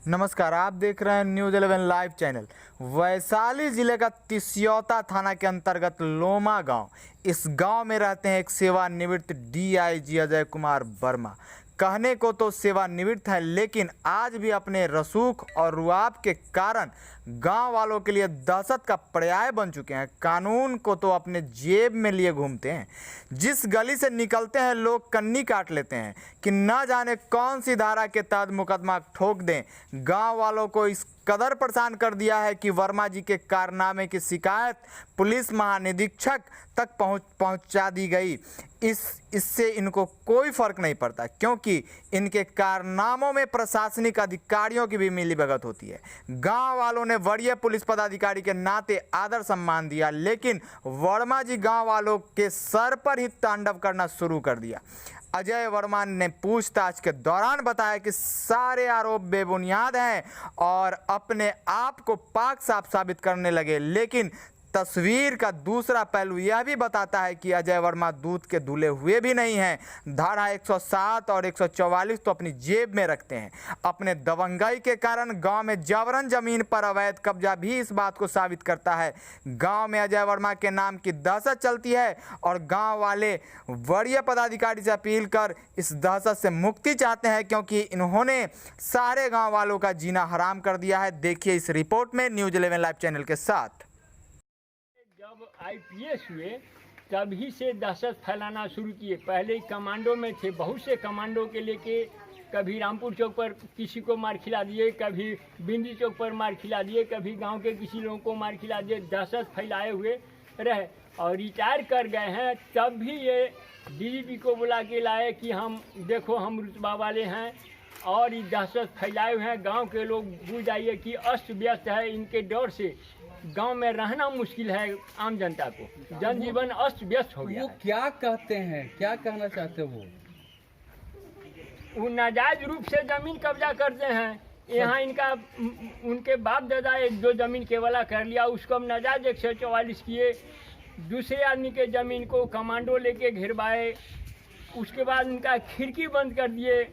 नमस्कार, आप देख रहे हैं न्यूज़ 11 लाइव चैनल। वैशाली जिले का तिसियौता थाना के अंतर्गत लोमा गांव, इस गांव में रहते हैं एक सेवानिवृत्त डीआईजी अजय कुमार वर्मा। कहने को तो सेवानिवृत्त है, लेकिन आज भी अपने रसूख और रुआब के कारण गांव वालों के लिए दहशत का पर्याय बन चुके हैं। कानून को तो अपने जेब में लिए घूमते हैं। जिस गली से निकलते हैं लोग कन्नी काट लेते हैं कि न जाने कौन सी धारा के तहत मुकदमा ठोक दें। गांव वालों को इस कदर परेशान कर दिया है कि वर्मा जी के कारनामे की शिकायत पुलिस महानिरीक्षक तक पहुंचा दी गई। इससे इनको कोई फर्क नहीं पड़ता, क्योंकि इनके कारनामों में प्रशासनिक अधिकारियों की भी मिलीभगत होती है। गांव वालों ने वरीय पुलिस पदाधिकारी के नाते आदर सम्मान दिया, लेकिन वर्मा जी गांव वालों के सर पर ही तांडव करना शुरू कर दिया। अजय वर्मा ने पूछताछ के दौरान बताया कि सारे आरोप बेबुनियाद हैं और अपने आप को पाक साफ साबित करने लगे। लेकिन तस्वीर का दूसरा पहलू यह भी बताता है कि अजय वर्मा दूध के धुले हुए भी नहीं हैं। धारा 107 और 144 तो अपनी जेब में रखते हैं। अपने दबंगाई के कारण गांव में जबरन जमीन पर अवैध कब्जा भी इस बात को साबित करता है। गांव में अजय वर्मा के नाम की दहशत चलती है और गांव वाले वरीय पदाधिकारी से अपील कर इस दहशत से मुक्ति चाहते हैं, क्योंकि इन्होंने सारे गाँव वालों का जीना हराम कर दिया है। देखिए इस रिपोर्ट में न्यूज़ 11 लाइव चैनल के साथ। जब आईपीएस हुए तभी से दहशत फैलाना शुरू किए। पहले कमांडो में थे, बहुत से कमांडो के लेके कभी रामपुर चौक पर किसी को मार खिला दिए, कभी बिंदी चौक पर मार खिला दिए, कभी गांव के किसी लोगों को मार खिला दिए। दहशत फैलाए हुए रहे और रिटायर कर गए हैं। तब भी ये डीजीपी को बुला के लाए कि हम देखो हम रुतबा वाले हैं और ये दहशत फैलाए हुए हैं। गाँव के लोग बुझ जाइए कि अस्त व्यस्त है, इनके डर से गांव में रहना मुश्किल है। आम जनता को जनजीवन अस्त व्यस्त हो गया। वो क्या कहते हैं, क्या कहना चाहते हो? वो नाजायज रूप से जमीन कब्जा करते हैं। यहाँ इनका उनके बाप दादा एक दो जमीन केवला कर लिया, उसको हम नाजायज 144 किए। दूसरे आदमी के जमीन को कमांडो लेके घिरवाए। उसके बाद उनका खिड़की बंद कर दिए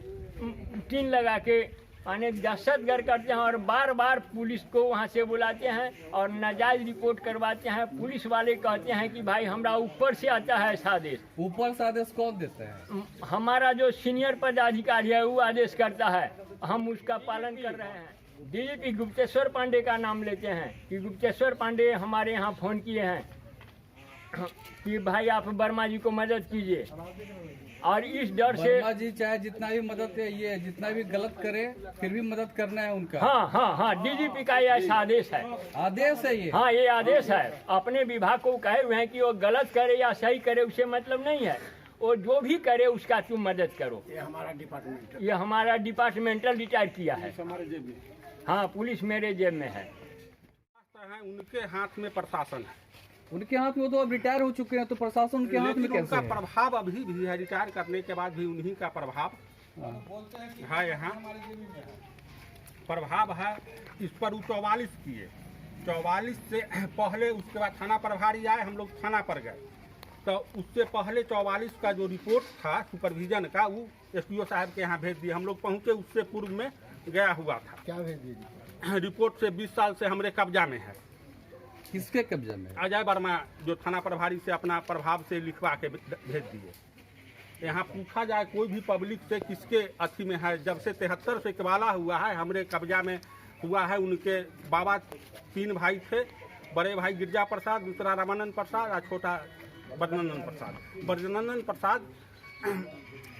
टीन लगा के। यानी दहशतगर्द करते हैं और बार बार पुलिस को वहाँ से बुलाते हैं और नाजायज रिपोर्ट करवाते हैं। पुलिस वाले कहते हैं कि भाई हमारा ऊपर से आता है आदेश। ऊपर से आदेश कौन देता है? हमारा जो सीनियर पदाधिकारी है वो आदेश करता है, हम उसका पालन कर रहे हैं। डीजीपी गुप्तेश्वर पांडे का नाम लेते हैं कि गुप्तेश्वर पांडे हमारे यहाँ फ़ोन किए हैं कि भाई आप वर्मा जी को मदद कीजिए। और इस डर से वर्मा जी चाहे जितना भी मदद है, ये जितना भी गलत करे फिर भी मदद करना है उनका। हाँ, डीजीपी का यह आदेश है। आदेश है ये? हाँ, ये आदेश है। अपने विभाग को कहे हुए हैं कि वो गलत करे या सही करे उससे मतलब नहीं है, वो जो भी करे उसका तुम मदद करो। ये हमारा डिपार्टमेंटल रिटायर किया है। हाँ, पुलिस मेरे जेब में है। उनके हाथ में प्रशासन है। उनके हाथ में तो अब रिटायर हो चुके हैं, तो प्रशासन उनके हाथ में कैसे उनका है? प्रभाव अभी भी है। रिटायर करने के बाद भी उन्हीं का प्रभाव है। यहाँ प्रभाव है। इस पर 44 किए, 44 से पहले उसके बाद थाना प्रभारी आए, हम लोग थाना पर गए। तो उससे पहले 44 का जो रिपोर्ट था सुपरविजन का, वो एसपीओ साहब के यहाँ भेज दिया। हम लोग पहुँचे, उससे पूर्व में गया हुआ था। क्या भेज दिए? रिपोर्ट से 20 साल से हमारे कब्जा में है। किसके कब्जा में? अजय वर्मा जो थाना प्रभारी से अपना प्रभाव से लिखवा के भेज दिए। यहाँ पूछा जाए कोई भी पब्लिक से किसके अथी में है, जब से 73 से इकबाला हुआ है हमारे कब्जा में हुआ है। उनके बाबा 3 भाई थे, बड़े भाई गिरजा प्रसाद, दूसरा रामानंद प्रसाद और छोटा ब्रजनंदन प्रसाद। ब्रजनंदन प्रसाद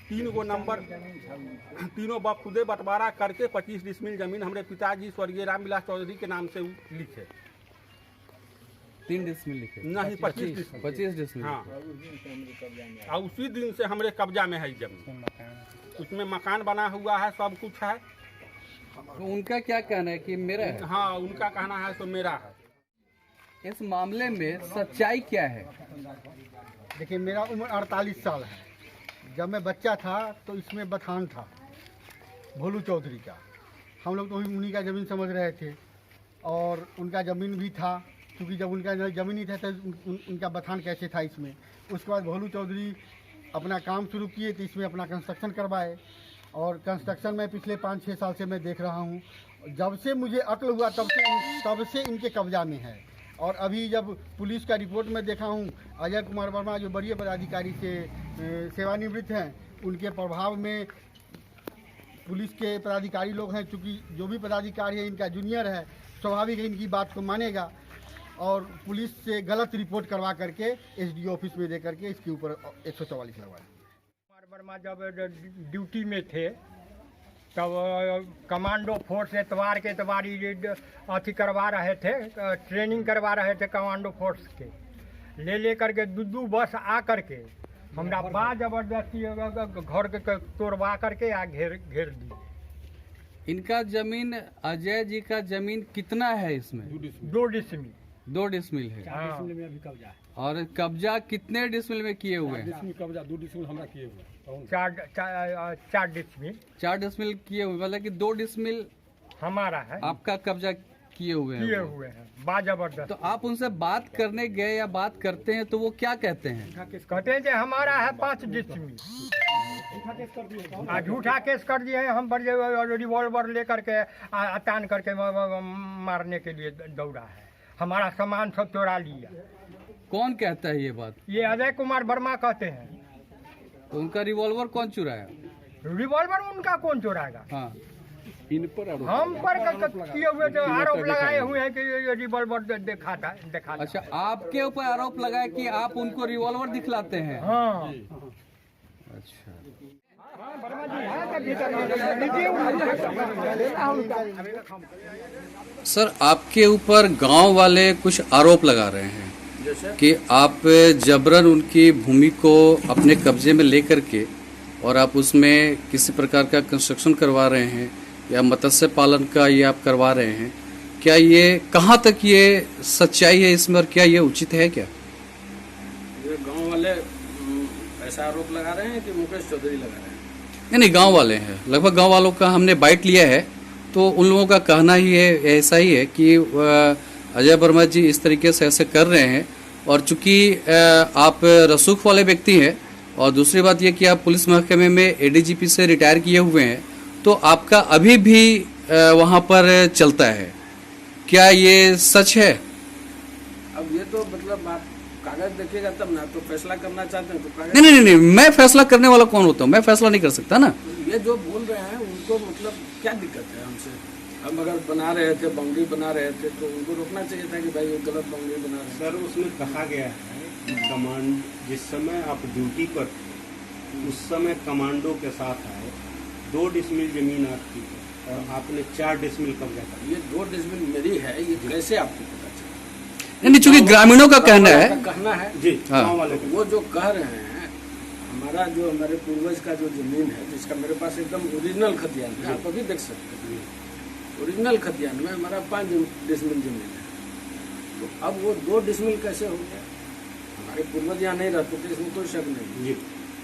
3 गो नंबर, तीनों बखुदे बंटवारा करके 25 डिसमिल जमीन हमारे पिताजी स्वर्गीय रामविलास चौधरी के नाम से लिखे। 3 डिसमिल लिखे? नहीं, 25 डिसमिल। हाँ, और उसी दिन से हमारे कब्जा में है जमीन। उसमें मकान बना हुआ है, सब कुछ है। तो उनका क्या कहना है कि मेरा है? हाँ, उनका कहना है तो मेरा है। इस मामले में सच्चाई क्या है? देखिए, मेरा उम्र 48 साल है। जब मैं बच्चा था तो इसमें बथान था भोलू चौधरी का। हम लोग तो उन्हीं का ज़मीन समझ रहे थे और उनका ज़मीन भी था, क्योंकि जब उनका ज़मीन ही था तो उनका बथान कैसे था इसमें। उसके बाद भोलू चौधरी अपना काम शुरू किए तो इसमें अपना कंस्ट्रक्शन करवाए और कंस्ट्रक्शन में पिछले 5-6 साल से मैं देख रहा हूँ जब से मुझे अक्ल हुआ तब से इनके कब्जा में है। और अभी जब पुलिस का रिपोर्ट में देखा हूँ, अजय कुमार वर्मा जो वरीय पदाधिकारी से सेवानिवृत्त हैं, उनके प्रभाव में पुलिस के पदाधिकारी लोग हैं, चूँकि जो भी पदाधिकारी है इनका जूनियर है, स्वाभाविक है इनकी बात को मानेगा और पुलिस से गलत रिपोर्ट करवा करके एसडीओ ऑफिस में दे करके इसके ऊपर 144 लगवाया। कुमार वर्मा जब ड्यूटी में थे तब कमांडो फोर्स एतवार के एतवार अथी करवा रहे थे, ट्रेनिंग करवा रहे थे कमांडो फोर्स के। ले करके दू बस आ करके हमरा बा जबरदस्ती घर के तोड़वा करके आ घेर दी। इनका जमीन, अजय जी का जमीन कितना है इसमें? 2 डिसमिल। 2 डिसमिल है। हाँ। में अभी कब्जा है। और कब्जा कितने डिसमिल में किए हुए हैं? डिसमिल कब्जा 2 डिसमिल हमरा किए हुए हैं। 4 डिसमिल 4 डिसमिल किए हुए, मतलब कि 2 डिसमिल हमारा है, आपका कब्जा किए हुए हैं। बा जबरदस्त। तो आप उनसे बात करने गए या बात करते हैं तो वो क्या कहते हैं? कहते हैं कि हमारा है 5 डिसमिल, झूठा केस कर दिए हैं। हम पर रिवॉल्वर लेकर के तान करके मारने के लिए दौड़ा है, हमारा सामान सब चोरा लिया। कौन कहता है ये बात? ये अजय कुमार वर्मा कहते हैं। तो उनका रिवॉल्वर कौन चुराया? रिवॉल्वर उनका कौन चुराएगा? हाँ, हम पर किए हुए जो आरोप लगाए हुए हैं कि ये रिवॉल्वर दिखाता। अच्छा, आपके ऊपर आरोप लगाया कि आप उनको रिवॉल्वर दिखलाते हैं? हाँ। अच्छा, सर आपके ऊपर गांव वाले कुछ आरोप लगा रहे हैं कि आप जबरन उनकी भूमि को अपने कब्जे में लेकर के और आप उसमें किसी प्रकार का कंस्ट्रक्शन करवा रहे हैं या मत्स्य पालन का ये आप करवा रहे हैं। क्या ये कहाँ तक ये सच्चाई है इसमें और क्या ये उचित है? क्या ये गांव वाले ऐसा आरोप लगा रहे हैं कि मुकेश चौधरी लगा रहे हैं? नहीं, गांव वाले हैं। लगभग गांव वालों का हमने बाइट लिया है तो उन लोगों का कहना ही है, ऐसा ही है कि अजय वर्मा जी इस तरीके से ऐसे कर रहे हैं। और चूंकि आप रसूख वाले व्यक्ति हैं और दूसरी बात ये कि आप पुलिस महकमे में एडीजीपी से रिटायर किए हुए हैं, तो आपका अभी भी वहाँ पर चलता है। क्या ये सच है? अब ये तो मतलब आप कागज देखिएगा तब ना, तो फैसला करना चाहते हैं तो कागज। नहीं, मैं फैसला करने वाला कौन होता हूँ? मैं फैसला नहीं कर सकता ना। ये जो बोल रहे हैं उनको मतलब क्या दिक्कत है हमसे? हम अगर बना रहे थे, बाउंड्री बना रहे थे, तो उनको रोकना चाहिए था कि भाई ये गलत बाउंड्री बना रहे हैं। सर उसमें कहा गया है कि कमांड जिस समय आप ड्यूटी पर उस समय कमांडो के साथ आए, 2 डिसमिल जमीन आपकी है और आपने 4 डिसमिल कब्जा कर ये 2 डिसमिल मेरी है, ये कैसे आपको पता चला? नहीं, चूंकि ग्रामीणों का कहना है जी। हाँ। गाँव वाले वो जो कह रहे हैं, हमारा जो हमारे पूर्वज का जो जमीन है, जिसका मेरे पास एकदम ओरिजिनल खतियान है, आप अभी देख सकते हैं, ओरिजिनल खतियान में हमारा 5 डिसमिल जमीन है। तो अब वो 2 डिसमिल कैसे हो गया? हमारे पूर्वज यहाँ नहीं रहते थे, इसमें कोई शक नहीं, जी।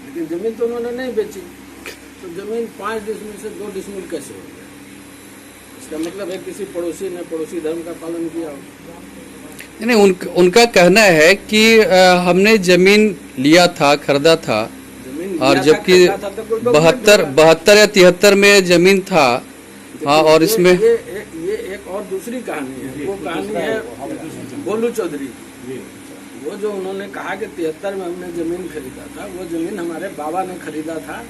लेकिन जमीन तो उन्होंने नहीं बेची, तो जमीन 5 डिसमिल से 2 डिसमिल कैसे हो गया? इसका मतलब है किसी पड़ोसी ने पड़ोसी धर्म का पालन किया हो। नहीं, उनका कहना है कि हमने जमीन लिया था, खरीदा था, और जबकि 72 या 73 में जमीन था। हाँ, और इसमें ये एक और दूसरी कहानी है। वो कहानी है गोलू चौधरी। वो जो उन्होंने कहा कि 73 में हमने जमीन खरीदा था, वो जमीन हमारे बाबा ने खरीदा था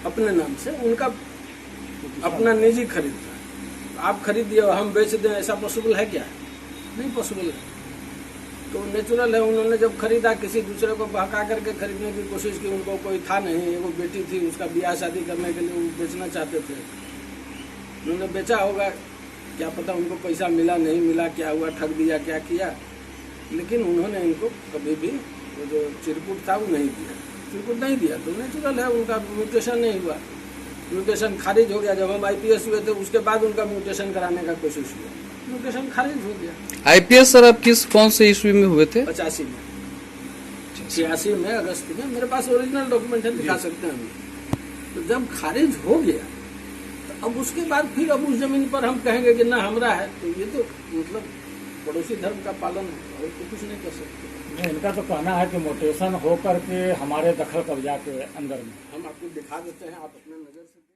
अपने नाम से, उनका अपना निजी खरीद था। आप खरीद दिए, हम बेच दें, ऐसा पॉसिबल है क्या? नहीं पॉसिबल है। तो नेचुरल है, उन्होंने जब खरीदा किसी दूसरे को बहका करके खरीदने की कोशिश की। उनको कोई था नहीं, वो बेटी थी, उसका ब्याह शादी करने के लिए वो बेचना चाहते थे। उन्होंने बेचा होगा, क्या पता उनको पैसा मिला नहीं मिला, क्या हुआ, ठग दिया, क्या किया, लेकिन उन्होंने इनको कभी भी वो जो चिरकुट था वो नहीं दिया। चिरकुट नहीं दिया तो नेचुरल है, उनका म्यूटेशन नहीं हुआ, म्यूटेशन खारिज हो गया। जब हम IPS हुए थे उसके बाद उनका म्यूटेशन कराने का कोशिश हुआ, म्यूटेशन खारिज हो गया। IPS सर आप कौन से ईस्वी में हुए थे? 85 में, 86 में अगस्त में। मेरे पास ओरिजिनल डॉक्यूमेंट है, दिखा सकते हैं हम। तो जब खारिज हो गया तो अब उसके बाद फिर अब उस जमीन पर हम कहेंगे कि ना हमरा है, तो ये तो मतलब पड़ोसी धर्म का पालन है और तो कुछ नहीं कर सकते। इनका तो कहना है कि म्यूटेशन होकर के हमारे दखल कब्जा के अंदर में। हम आपको दिखा देते हैं, आप अपने नजर से